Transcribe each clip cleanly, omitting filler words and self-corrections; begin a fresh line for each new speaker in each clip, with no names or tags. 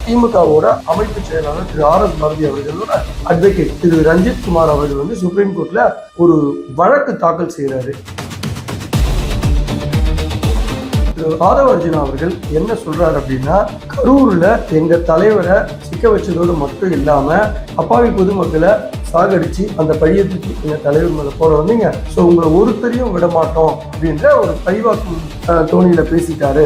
திமுகவோட அமைப்பு செயலாளர் திரு ஆர் எஸ் பாரதி அவர்களோட அட்வொகேட் திரு ரஞ்சித் குமார் அவர்கள் வந்து சுப்ரீம் கோர்ட்ல ஒரு வழக்கு தாக்கல் செய்யறாரு. ஆதவ அர்ஜுனா அவர்கள் என்ன சொல்றாரு அப்படின்னா, கரூர்ல எங்க தலைவரை சிக்க வச்சதோடு மட்டும் இல்லாம அப்பாவி பொதுமக்களை சாகடிச்சு அந்த பழியத்துக்கு எங்க தலைவர் மேல போட வந்தீங்க, ஸோ உங்களை ஒருத்தரையும் விட மாட்டோம் அப்படின்ற ஒரு பழிவாக்கும் தோணியில பேசிட்டாரு.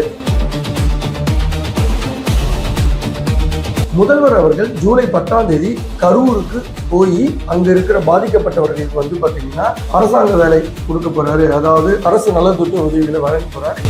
முதல்வர் அவர்கள் ஜூலை 10ஆம் தேதி கரூருக்கு போய் அங்க இருக்கிற பாதிக்கப்பட்டவர்களுக்கு வந்து பாத்தீங்கன்னா அரசாங்க வேலை கொடுக்க போறாரு, அதாவது அரசு நலத்திட்ட உதவிகளை வழங்க போறாரு.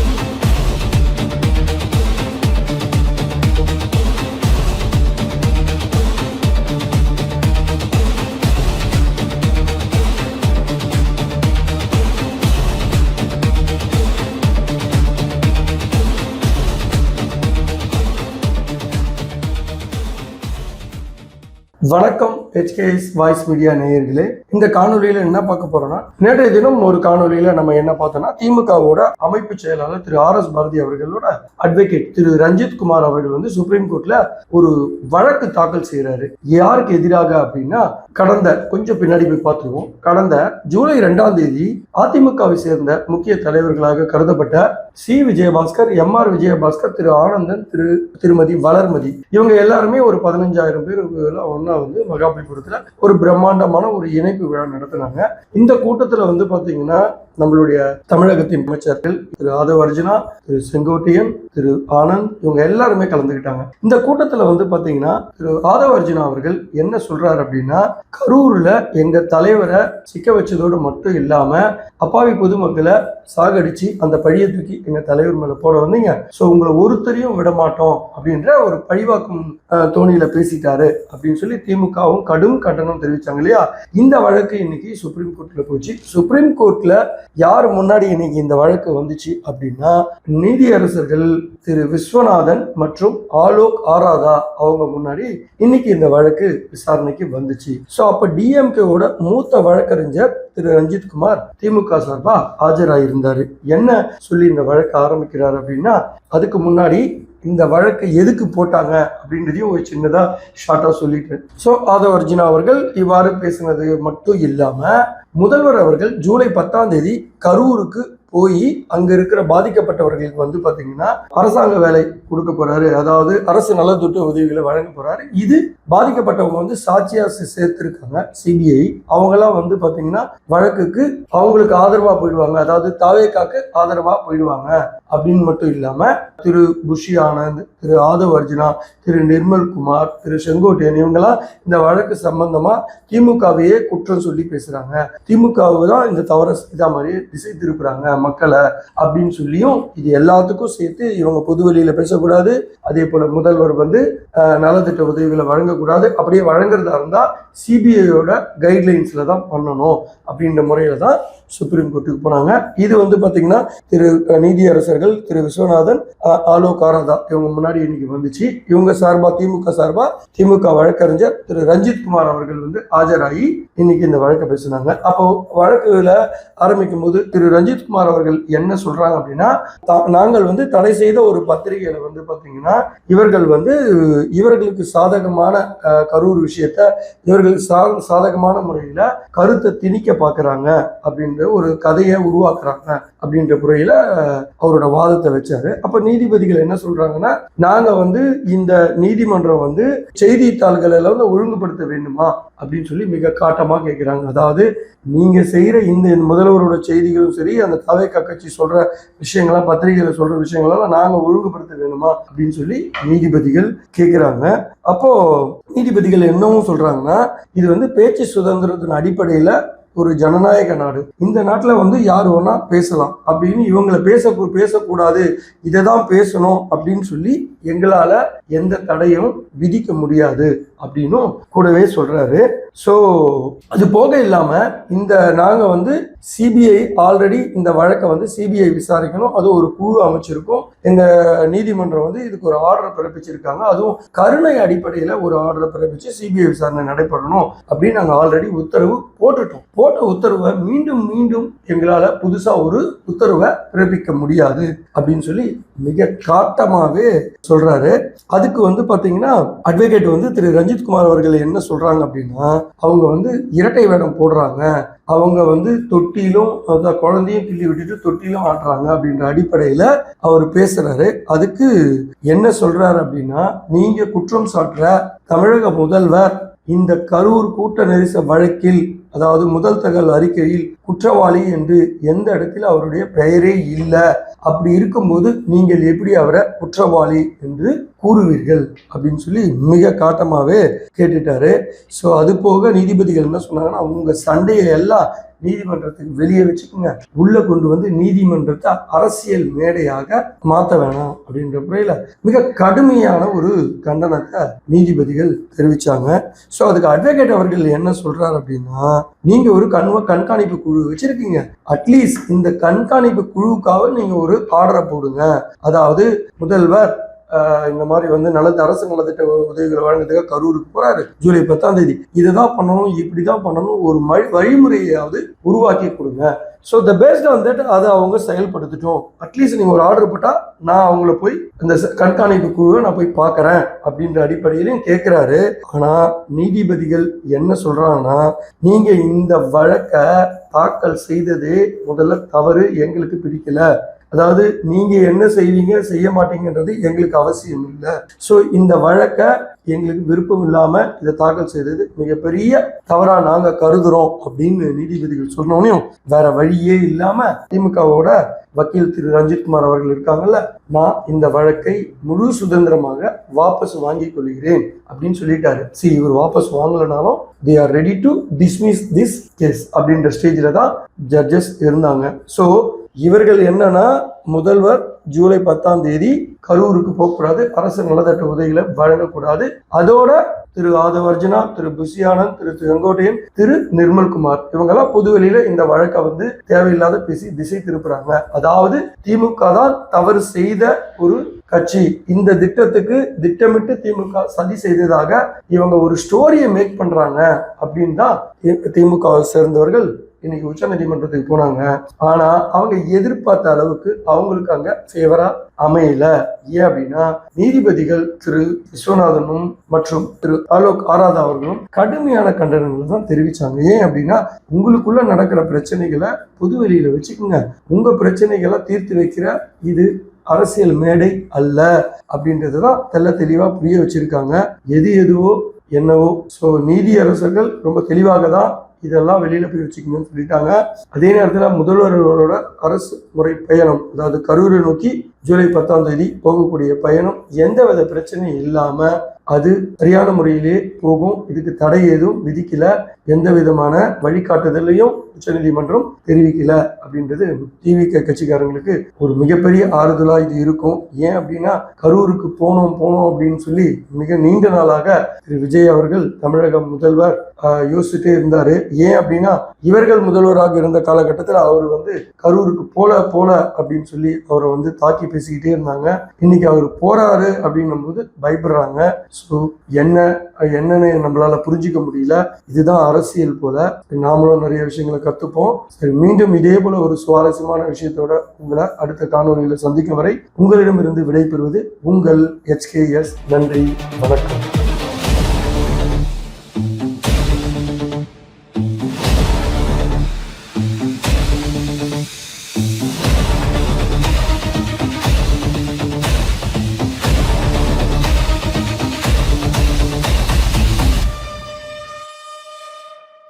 வணக்கம் HKS வாய்ஸ் மீடியா நேயர்களே, இந்த காணொலியில என்ன பார்க்க போறோம்னா, நேற்றைய தினம் ஒரு காணொலியில நம்ம என்ன பார்த்தோம்னா, திமுகவோட அமைப்பு செயலாளர் திரு ஆர் எஸ் பாரதி அவர்களோட அட்வொகேட் திரு ரஞ்சித் குமார் அவர்கள் வந்து சுப்ரீம் கோர்ட்ல ஒரு வழக்கு தாக்கல் செய்யறாரு. யாருக்கு எதிராக அப்படின்னா, கொஞ்சம் பின்னாடி போய் பார்த்துருவோம். கடந்த ஜூலை 2ஆம் தேதி அதிமுகவை சேர்ந்த முக்கிய தலைவர்களாக கருதப்பட்ட சி விஜயபாஸ்கர், MR விஜயபாஸ்கர், திரு ஆனந்தன், திருமதி வளர்மதி, இவங்க எல்லாருமே ஒரு 15,000 பேர் ஒன்னா வந்து மகாபலிபுரத்துல ஒரு பிரம்மாண்டமான ஒரு இணைப்பு விழா நடத்தினாங்க. இந்த கூட்டத்துல வந்து பாத்தீங்கன்னா நம்மளுடைய தமிழகத்தின் அமைச்சர்கள் திரு ஆதவ அர்ஜுனா, திரு செங்கோட்டையன், திரு ஆனந்த், இவங்க எல்லாருமே கலந்துக்கிட்டாங்க. இந்த கூட்டத்துல வந்து பாத்தீங்கன்னா திரு ஆதவ அர்ஜுனா அவர்கள் என்ன சொல்றாரு அப்படின்னா, கரூர்ல எங்க தலைவரை சிக்க வச்சதோடு மட்டும் இல்லாம அப்பாவி பொதுமக்களை சாகடிச்சு அந்த பழியை தூக்கி எங்க தலைவர் மேல போட வந்தீங்க, ஸோ உங்களை ஒருத்தரையும் விட மாட்டோம் அப்படின்ற ஒரு பழிவாக்கும் தோணியில பேசிட்டாரு அப்படின்னு சொல்லி திமுகவும் கடும் கண்டனம் தெரிவிச்சாங்க இல்லையா. இந்த வழக்கு இன்னைக்கு சுப்ரீம் கோர்ட்ல போச்சு. சுப்ரீம் கோர்ட்ல யார் முன்னாடி இன்னைக்கு இந்த வழக்கு வந்துச்சு அப்படின்னா, நீதியரசர்கள் திரு விஸ்வநாதன் மற்றும் ஆலோக் ஆராதா அவங்க முன்னாடி இன்னைக்கு இந்த வழக்கு விசாரணைக்கு வந்துச்சு. ஸோ அப்ப டிஎம்கேவோட மூத்த வழக்கறிஞர் திரு ரஞ்சித் குமார் திமுக சார்பா ஆஜராயிருந்தாரு. என்ன சொல்லி இந்த வழக்கு ஆரம்பிக்கிறார் அப்படின்னா, அதுக்கு முன்னாடி இந்த வழக்கை எதுக்கு போட்டாங்க அப்படின்றதையும் ஒரு சின்னதா ஷார்ட்டா சொல்லிட்டு, ஸோ ஆதவ அர்ஜுனா அவர்கள் இவ்வாறு பேசினது மட்டும் இல்லாம, முதல்வர் அவர்கள் ஜூலை 10ஆம் தேதி கரூருக்கு போய் அங்க இருக்கிற பாதிக்கப்பட்டவர்களுக்கு வந்து பாத்தீங்கன்னா அரசாங்க வேலை கொடுக்க போறாரு, அதாவது அரசு நலத்திட்ட உதவிகளை வழங்க போறாரு. இது பாதிக்கப்பட்டவங்க வந்து சாட்சியா சேர்த்திருக்காங்க சிபிஐ. அவங்கெல்லாம் வந்து பாத்தீங்கன்னா வழக்குக்கு அவங்களுக்கு ஆதரவா போயிடுவாங்க, அதாவது தாவேக்காக்கு ஆதரவா போயிடுவாங்க அப்படின்னு மட்டும் இல்லாம திரு புஷி ஆனந்த், திரு ஆதவ அர்ஜுனா, திரு நிர்மல் குமார், திரு செங்கோட்டையன், இவங்கெல்லாம் இந்த வழக்கு சம்பந்தமா திமுகவையே குற்றம் சொல்லி பேசுறாங்க, திமுகவை தான் இந்த தவறை இதா மாதிரி திசை திருப்புறாங்க மக்களை அப்படின்னு சொல்லியும், இது எல்லாத்துக்கும் சேர்த்து இவங்க பொது வெளியில பேசக்கூடாது, அதே போல முதல்வர் வந்து நலத்திட்ட உதவிகளை வழங்கக்கூடாது, அப்படியே வழங்குறதா இருந்தா சிபிஐயோட கைட்லைன்ஸ்ல தான் பண்ணணும் அப்படின்ற முறையில தான் சுப்ரீம் கோர்ட்டுக்கு போனாங்க. இது வந்து பாத்தீங்கன்னா திரு நீதியரசர்கள் திரு விஸ்வநாதன், ஆலோக் ஆராதா இவங்க முன்னாடி இன்னைக்கு வந்துச்சு. இவங்க சார்பா திமுக வழக்கறிஞர் திரு ரஞ்சித் குமார் அவர்கள் வந்து ஆஜராகி இன்னைக்கு இந்த வழக்கை பேசினாங்க. அப்போ வழக்குல ஆரம்பிக்கும் போது திரு ரஞ்சித் குமார் அவர்கள் என்ன சொல்றாங்க அப்படின்னா, நாங்கள் வந்து தடை செய்த ஒரு பத்திரிகையில வந்து பாத்தீங்கன்னா இவர்களுக்கு சாதகமான கரூர் விஷயத்த இவர்கள் சாதகமான முறையில கருத்தை திணிக்க பாக்குறாங்க அப்படின்ற ஒரு கதையை உருவாக்குறாங்க அப்படின்ற முறையில அவரோட வாதத்தை வச்சாரு. அப்ப நீதிபதிகள் என்ன சொல்றாங்கன்னா, நாங்க வந்து இந்த நீதிமன்றம் வந்து செய்தித்தாள்கள் எல்லாம் ஒழுங்குபடுத்த வேண்டுமா அப்படின்னு சொல்லி மிக காட்டமா கேட்கிறாங்க. அதாவது நீங்க செய்யற இந்த முதல்வரோட செய்திகளும் சரி, அந்த தவேகா கட்சி சொல்ற விஷயங்கள்லாம், பத்திரிகையில சொல்ற விஷயங்களெல்லாம் நாங்க ஒழுங்குபடுத்த வேணுமா அப்படின்னு சொல்லி நீதிபதிகள் கேட்கிறாங்க. அப்போ நீதிபதிகள் என்னவும் சொல்றாங்கன்னா, இது வந்து பேச்சு சுதந்திரத்தின் அடிப்படையில ஒரு ஜனநாயக நாடு, இந்த நாட்டில் வந்து யார் வேணா பேசலாம் அப்படின்னு இவங்களை பேசக்கூடாது, இதை தான் பேசணும் அப்படின்னு சொல்லி எங்களால எந்த தடையும் விதிக்க முடியாது அப்படின்னும் கூடவே சொல்றாரு. ஸோ அது போக இல்லாம நாங்க வந்து சிபிஐ ஆல்ரெடி இந்த வழக்கை வந்து சிபிஐ விசாரிக்கணும், அது ஒரு குழு அமைச்சிருக்கோம், எங்க நீதிமன்றம் வந்து இதுக்கு ஒரு ஆர்டர் பிறப்பிச்சிருக்காங்க, அதுவும் கருணை அடிப்படையில ஒரு ஆர்டர் பிறப்பிச்சு சிபிஐ விசாரணை நடைபெறணும் அப்படின்னு நாங்க ஆல்ரெடி உத்தரவு போட்டுட்டோம். போட்ட உத்தரவை மீண்டும் எங்களால புதுசா ஒரு உத்தரவை பிறப்பிக்க முடியாது அப்படின்னு சொல்லி மிக காட்டமாவே சொல்றாரு. அதுக்கு வந்து பாத்தீங்கன்னா அட்வொகேட் வந்து திரு ரஞ்சித் குமார் அவர்கள் என்ன சொல்றாங்க அப்படின்னா, அவங்க வந்து இரட்டை வேடம் போடுறாங்க, அவங்க வந்து தொட்டிலும் அதான் குழந்தையும் கிள்ளி விட்டுட்டு தொட்டிலும் ஆட்டுறாங்க அப்படின்ற அடிப்படையில அவர் பேசுறாரு. அதுக்கு என்ன சொல்றாரு அப்படின்னா, நீங்க குற்றம் சாட்டுற தமிழக முதல்வர் இந்த கரூர் கூட்ட நெரிசல் வழக்கில், அதாவது முதல் தகவல் அறிக்கையில் குற்றவாளி என்று எந்த இடத்துல அவருடைய பெயரே இல்லை. அப்படி இருக்கும்போது நீங்கள் எப்படி அவரை குற்றவாளி என்று கூறுவீர்கள் அப்படின்னு சொல்லி மிக காட்டமாவே கேட்டுட்டாரு. ஸோ அது போக நீதிபதிகள் என்ன சொன்னாங்கன்னா, உங்க சண்டையை எல்லாம் நீதிமன்றத்துக்கு வெளியே வச்சுக்கோங்க, உள்ள கொண்டு வந்து நீதிமன்றத்தை அரசியல் மேடையாக மாற்ற வேணாம் அப்படின்ற முறையில மிக கடுமையான ஒரு கண்டனத்தை நீதிபதிகள் தெரிவிச்சாங்க. ஸோ அதுக்கு அட்வொகேட் அவர்கள் என்ன சொல்றாரு அப்படின்னா, நீங்க ஒரு கண்காணிப்பு குழு வச்சிருக்கீங்க, அட்லீஸ்ட் இந்த கண்காணிப்பு குழுவுக்காக நீங்க ஒரு ஆர்டரை போடுங்க. அதாவது முதல்வர் இந்த மாதிரி வந்து அரசு நலத்திட்ட உதவிகளை வழங்குறதுக்காக கரூருக்கு போறாரு, ஜூலை 10ஆம் தேதி இதுதான் பண்ணணும், இப்படிதான் பண்ணணும், ஒரு வழிமுறையாவது உருவாக்கி கொடுங்க. So the based on that அதை அவங்க செயல்படுத்திட்டோம். அட்லீஸ்ட் நீங்கள் ஒரு ஆர்டர் போட்டால் நான் அவங்கள போய் இந்த கண்காணிப்பு குழுவை நான் போய் பார்க்குறேன் அப்படின்ற அடிப்படையிலையும் கேட்குறாரு. ஆனால் நீதிபதிகள் என்ன சொல்கிறாங்கன்னா, நீங்கள் இந்த வழக்கை தாக்கல் செய்ததே முதல்ல தவறு, எங்களுக்கு பிடிக்கல. அதாவது நீங்க என்ன செய்வீங்க செய்ய மாட்டீங்கன்றது எங்களுக்கு அவசியம் இல்லை. ஸோ இந்த வழக்கை எங்களுக்கு விருப்பம் இல்லாம இதை தாக்கல் செய்தது மிகப்பெரிய தவறா நாங்க கருதுறோம் அப்படின்னு நீதிபதிகள் சொன்னோனையும் வேற வழியே இல்லாம திமுகவோட வக்கீல் திரு ரஞ்சித் குமார் அவர்கள் இருக்காங்கல்ல, நான் இந்த வழக்கை முழு சுதந்திரமாக வாபஸ் வாங்கி கொள்கிறேன் அப்படின்னு சொல்லிட்டாரு. இவர் வாபஸ் வாங்கலனாலும் they are ready to dismiss this case அப்படின்ற ஸ்டேஜில் தான் ஜட்ஜஸ் இருந்தாங்க. ஸோ இவர்கள் என்னன்னா, முதல்வர் ஜூலை 10ஆம் தேதி கரூருக்கு போகக்கூடாது, அரசு நலத்திட்ட உதவிகளை வழங்கக்கூடாது. அதோட திரு ஆதவ் அர்ஜுனா, திரு புஷி ஆனந்த், திரு செங்கோட்டையன், திரு நிர்மல்குமார் இவங்கெல்லாம் பொதுவெளியில இந்த வழக்கை வந்து தேவையில்லாத பேசி திசை திருப்புறாங்க. அதாவது திமுக தான் தவறு செய்த ஒரு கட்சி, இந்த திட்டத்துக்கு திட்டமிட்டு திமுக சதி செய்ததாக இவங்க ஒரு ஸ்டோரியை மேக் பண்றாங்க அப்படின்னு தான் திமுகவை சேர்ந்தவர்கள் இன்னைக்கு உச்ச நீதிமன்றத்துக்கு போனாங்க. ஆனா அவங்க எதிர்பார்த்த அளவுக்கு அவங்களுக்கு அங்க ஃபேவரா அமையல. ஏன் அப்படின்னா, நீதிபதிகள் திரு விஸ்வநாதனும் மற்றும் திரு ஆலோக் ஆராதா அவர்களும் கடுமையான கண்டனங்கள் தான் தெரிவிச்சாங்க. ஏன் அப்படின்னா, உங்களுக்குள்ள நடக்கிற பிரச்சனைகளை பொதுவெளியில வச்சுக்கோங்க, உங்க பிரச்சனைகளை தீர்த்து வைக்கிற இது அரசியல் மேடை அல்ல அப்படின்றதுதான் தெல்ல தெளிவா புரிய வச்சிருக்காங்க. எதுவோ என்னவோ. ஸோ நீதியரசர்கள் ரொம்ப தெளிவாக தான் இதெல்லாம் வெளியில போய் வச்சுக்கணும்னு சொல்லிட்டாங்க. அதே நேரத்தில் முதல்வரோட அரசு முறை பயணம், அதாவது கரூரை நோக்கி ஜூலை 10ஆம் தேதி போகக்கூடிய பயணம் எந்தவித பிரச்சனையும் இல்லாம அது சரியான முறையிலே போகும். இதுக்கு தடை எதுவும் விதிக்கல, எந்த விதமான வழிகாட்டுதலையும் உச்சநீதிமன்றம் தெரிவிக்கல அப்படின்றது திமுக கட்சிக்காரங்களுக்கு ஒரு மிகப்பெரிய ஆறுதலா இது இருக்கும். ஏன் அப்படின்னா, கரூருக்கு போனோம் அப்படின்னு சொல்லி மிக நீண்ட நாளாக திரு விஜய் அவர்கள் தமிழக முதல்வர் யோசிச்சுட்டே இருந்தாரு. ஏன் அப்படின்னா, இவர்கள் முதல்வராக இருந்த காலகட்டத்தில் அவர் வந்து கரூருக்கு போல அப்படின்னு சொல்லி அவரை வந்து தாக்கி பேசிக்கிட்டே இருந்தாங்க. இன்னைக்கு அவர் போறாரு அப்படின்னும் போது பயப்படுறாங்க. ஸோ என்னன்னு நம்மளால புரிஞ்சிக்க முடியல. இதுதான் அரசியல் போல. நாமளும் நிறைய விஷயங்களை கத்துப்போம். சரி, மீண்டும் இதே போல ஒரு சுவாரஸ்யமான விஷயத்தோட உங்களை அடுத்த காணொலியில சந்திக்கும் வரை உங்களிடமிருந்து விடைபெறுவது உங்கள் HKS. நன்றி, வணக்கம்.